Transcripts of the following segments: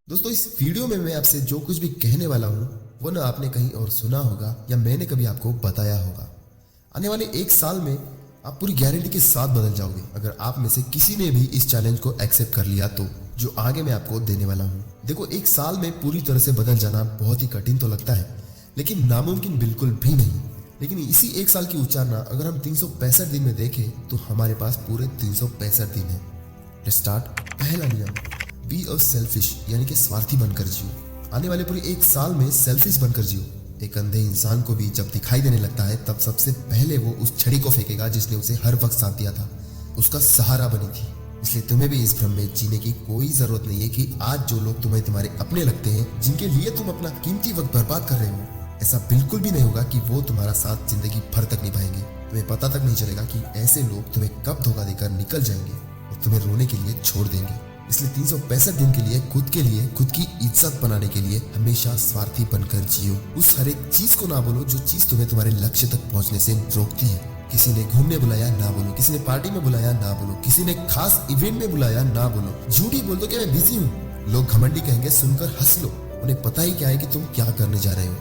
दोस्तों इस वीडियो में मैं आपसे जो कुछ भी कहने वाला हूँ वो ना आपने कहीं और सुना होगा या मैंने कभी आपको बताया होगा। आने वाले एक साल में आप पूरी गारंटी के साथ बदल जाओगे अगर आप में से किसी ने भी इस चैलेंज को एक्सेप्ट कर लिया तो, जो आगे मैं आपको देने वाला हूँ। देखो, एक साल में पूरी तरह से बदल जाना बहुत ही कठिन तो लगता है, लेकिन नामुमकिन बिल्कुल भी नहीं। लेकिन इसी एक साल की उच्चारणा अगर हम 365 दिन में देखें तो हमारे पास पूरे 365 दिन है। Let's start. पहला नियम, बी अ सेल्फिश, यानी कि स्वार्थी बनकर जियो। आने वाले पूरे एक साल में सेल्फिश बनकर जियो। एक अंधे इंसान को भी जब दिखाई देने लगता है तब सबसे पहले वो उस छड़ी को फेंकेगा जिसने उसे हर वक्त साथ दिया था, उसका सहारा बनी थी। इसलिए तुम्हें भी इस भ्रम में जीने की कोई जरूरत नहीं है कि आज जो लोग तुम्हें तुम्हारे अपने लगते हैं, जिनके लिए तुम अपना कीमती वक्त बर्बाद कर रहे हो, ऐसा बिल्कुल भी नहीं होगा कि वो तुम्हारा साथ जिंदगी भर तक निभाएंगे। तुम्हें पता तक नहीं चलेगा कि ऐसे लोग तुम्हें कब धोखा देकर निकल जाएंगे और तुम्हें रोने के लिए छोड़ देंगे। इसलिए 365 दिन के लिए खुद की इज्जत बनाने के लिए हमेशा स्वार्थी बनकर जियो। उस हर एक चीज को ना बोलो जो चीज तुम्हें तुम्हारे लक्ष्य तक पहुंचने से रोकती है। किसी ने घूमने बुलाया ना बोलो, किसी ने पार्टी में बुलाया ना बोलो, किसी ने खास इवेंट में बुलाया ना बोलो। झूठी बोल दो कि मैं बिजी हूँ। लोग घमंडी कहेंगे, सुनकर हंस लो। उन्हें पता ही क्या है कि तुम क्या करने जा रहे हो।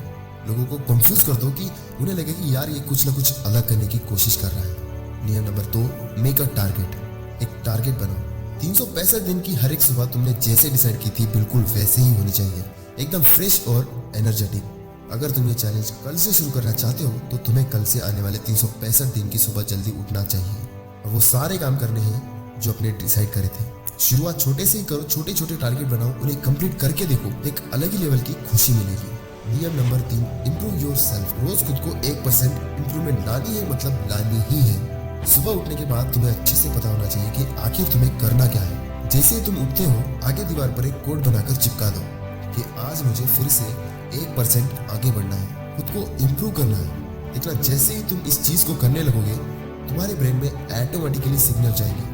लोगों को कंफ्यूज कर दो कि उन्हें लगे कि यार ये कुछ ना कुछ अलग करने की कोशिश कर रहा है। नियम नंबर 2, मेक अ टारगेट। एक टारगेट बनाओ। 365 दिन की हर एक सुबह तुमने जैसे डिसाइड की थी बिल्कुल वैसे ही होनी चाहिए, एकदम फ्रेश और एनर्जेटिक। अगर तुम ये चैलेंज कल से शुरू करना चाहते हो तो तुम्हें कल से आने वाले 365 दिन की सुबह जल्दी उठना चाहिए और वो सारे काम करने हैं जो अपने डिसाइड करे थे। शुरुआत छोटे से ही करो, छोटे छोटे टारगेट बनाओ, उन्हें कंप्लीट करके देखो, एक अलग ही लेवल की खुशी मिलेगी। नियम नंबर 3, इम्प्रूव योर सेल्फ। रोज खुद को 1% इम्प्रूवमेंट लानी है, मतलब लानी ही है। सुबह उठने के बाद तुम्हें अच्छे से पता होना चाहिए कि आखिर तुम्हें करना क्या है। जैसे ही तुम उठते हो, आगे दीवार पर एक कोड बनाकर चिपका दो कि आज मुझे फिर से 1% आगे बढ़ना है, खुद को इम्प्रूव करना है। देखना, जैसे ही तुम इस चीज को करने लगोगे तुम्हारे ब्रेन में ऑटोमेटिकली सिग्नल जाएगी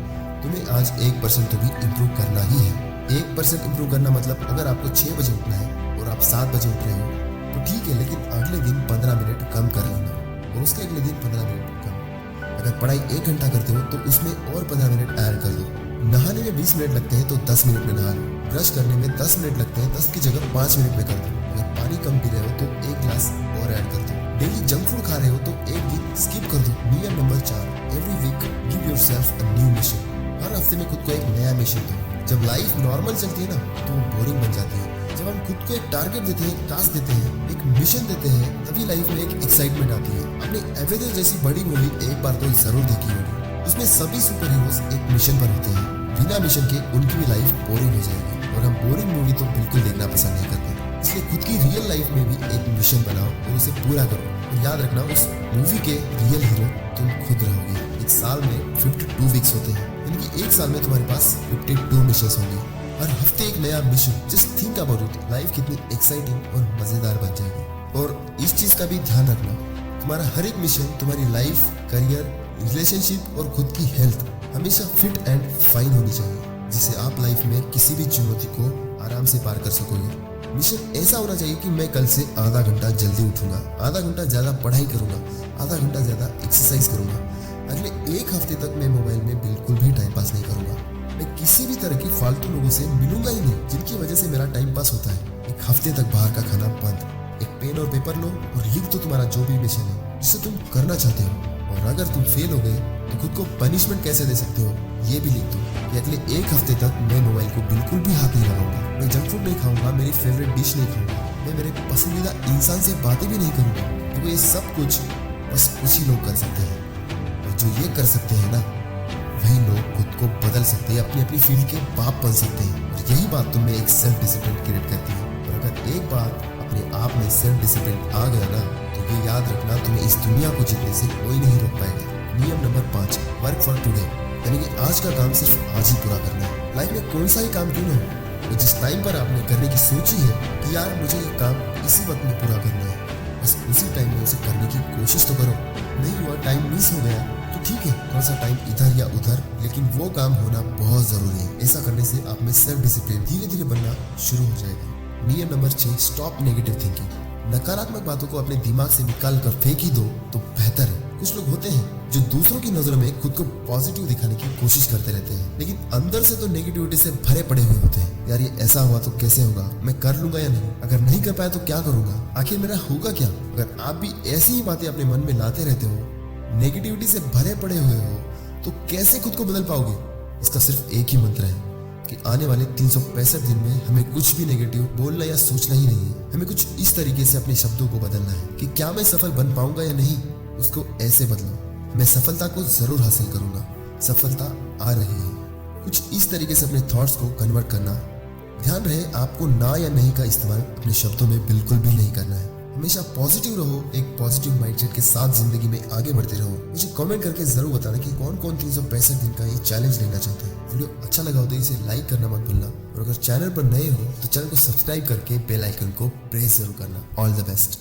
तुम्हें आज 1% तो भी इम्प्रूव करना ही है। 1% इम्प्रूव करना मतलब अगर आपको 6 बजे उठना है और आप 7 बजे उठ रहे हो तो ठीक है, लेकिन अगले दिन 15 मिनट कम कर लेना और उसके अगले दिन 15 मिनट कम। अगर पढ़ाई 1 घंटा करते हो तो उसमें और 15 मिनट ऐड कर दो। नहाने में 20 मिनट लगते हैं तो 10 मिनट में नहा लो। ब्रश करने में 10 मिनट लगते हैं, 10 की जगह 5 मिनट में कर दो। अगर पानी कम पी रहे हो तो 1 गिलास और ऐड कर दो। डेली जंक फूड खा रहे हो तो एक दिन स्किप कर दो। नियम number 4, every week give yourself a new mission. हर हफ्ते में खुद को एक नया मिशन दो। जब लाइफ नॉर्मल चलती है ना तो वो बोरिंग बन जाती है। जब हम खुद को एक टारगेट देते हैं, एक टास्क देते हैं, एक मिशन देते हैं, तभी लाइफ में एक एक्साइटमेंट आती है। आपने एवेंजर जैसी बड़ी मूवी एक बार तो जरूर देखी होगी। उसमें सभी सुपर हीरोज एक मिशन पर होते हैं। बिना मिशन के उनकी भी लाइफ बोरिंग हो जाएगी और हम बोरिंग मूवी तो बिल्कुल देखना पसंद नहीं करते। इसलिए खुद की रियल लाइफ में भी एक मिशन बनाओ और उसे पूरा करो। और याद रखना, उस मूवी के रियल हीरो तुम खुद रहोगे। एक साल में 52 वीक्स होते हैं, यानी कि एक साल में तुम्हारे पास 52 मिशन होंगे। हर हफ्ते एक नया mission. Just think about it, life कितनी एक्साइटिंग और मजेदार बन जाएगी। और इस चीज का भी ध्यान रखना, तुम्हारा हर एक मिशन तुम्हारी लाइफ, करियर, रिलेशनशिप और खुद की हेल्थ हमेशा फिट एंड फाइन होनी चाहिए, जिससे आप लाइफ में किसी भी चुनौती को आराम से पार कर सकोगे। मिशन ऐसा होना चाहिए कि मैं कल से आधा घंटा जल्दी उठूंगा, आधा घंटा ज्यादा पढ़ाई करूंगा, आधा घंटा ज्यादा एक्सरसाइज करूंगा। अगले एक हफ्ते तक मैं मोबाइल में बिल्कुल भी टाइम पास नहीं करूंगा। मैं किसी भी तरह की फालतू लोगों से मिलूंगा ही नहीं जिनकी वजह से मेरा टाइम पास होता है। एक हफ्ते तक बाहर का खाना बंद। एक पेन और पेपर लो और लिख दो तुम्हारा जो भी मिशन है जिसे तुम करना चाहते हो। और अगर तुम फेल हो गए तो खुद को पनिशमेंट कैसे दे सकते हो ये भी लिख दो कि अगले एक हफ्ते तक मैं मोबाइल को बिल्कुल भी हाथ नहीं लगाऊंगा, मैं जंक फूड नहीं खाऊंगा, मेरी फेवरेट डिश नहीं खाऊंगा, मैं मेरे पसंदीदा इंसान से बातें भी नहीं करूंगा। क्योंकि ये सब कुछ बस कुछ ही लोग कर सकते हैं और जो ये कर सकते हैं ना, वही लोग खुद को बदल सकते हैं, अपनी अपनी फील्ड के बाप बन सकते हैं। और यही बात तुम्हें एक सेल्फ डिसिप्लिन क्रिएट करती है। और अगर एक बार अपने आप में सेल्फ डिसिप्लिन आ गया ना तो ये याद रखना, तुम्हें इस दुनिया को जीतने से कोई नहीं रोक पाएगा। नियम नंबर 5, वर्क फॉर टुडे, यानी कि आज का काम सिर्फ आज ही पूरा करना है। लाइफ में कौन सा ही काम क्यों ना हो, तो जिस टाइम पर आपने करने की सोची है कि यार मुझे ये काम इसी वक्त में पूरा करना है, बस उसी टाइम में उसे करने की कोशिश तो करो। नहीं हुआ, टाइम मिस हो गया तो ठीक है, थोड़ा सा टाइम इधर या उधर, लेकिन वो काम होना बहुत जरूरी है। ऐसा करने से आप में सेल्फ डिसिप्लिन धीरे धीरे बनना शुरू हो जाएगा। नियम नंबर 6, स्टॉप नेगेटिव थिंकिंग। नकारात्मक बातों को अपने दिमाग से निकाल कर फेंक ही दो तो बेहतर है। कुछ लोग होते हैं जो दूसरों की नजरों में खुद को पॉजिटिव दिखाने की कोशिश करते रहते हैं, लेकिन अंदर से तो नेगेटिविटी से भरे पड़े हुए होते हैं। यार ये ऐसा हुआ तो कैसे होगा, मैं कर लूंगा या नहीं, अगर नहीं कर पाया तो क्या करूंगा, आखिर मेरा होगा क्या। अगर आप भी ऐसी ही बातें अपने मन में लाते रहते हो, नेगेटिविटी से भरे पड़े हुए हो, तो कैसे खुद को बदल पाओगे। इसका सिर्फ एक ही मंत्र है कि आने वाले 365 दिन में हमें कुछ भी नेगेटिव बोलना या सोचना ही नहीं है। हमें कुछ इस तरीके से अपने शब्दों को बदलना है कि क्या मैं सफल बन पाऊंगा या नहीं, उसको ऐसे बदलो, मैं सफलता को जरूर हासिल करूंगा, सफलता आ रही है। कुछ इस तरीके से अपने थॉट्स को कन्वर्ट करना। ध्यान रहे आपको ना या नहीं का इस्तेमाल अपने शब्दों में बिल्कुल भी नहीं करना है। हमेशा पॉजिटिव रहो, एक पॉजिटिव माइंडसेट के साथ जिंदगी में आगे बढ़ते रहो। मुझे कमेंट करके जरूर बताना कि कौन कौन 365 दिन का ये चैलेंज लेना चाहते हैं। वीडियो अच्छा लगा हो तो इसे लाइक करना मत भूलना, और अगर चैनल पर नए हो तो चैनल को सब्सक्राइब करके बेल आइकन को प्रेस जरूर करना। All the best.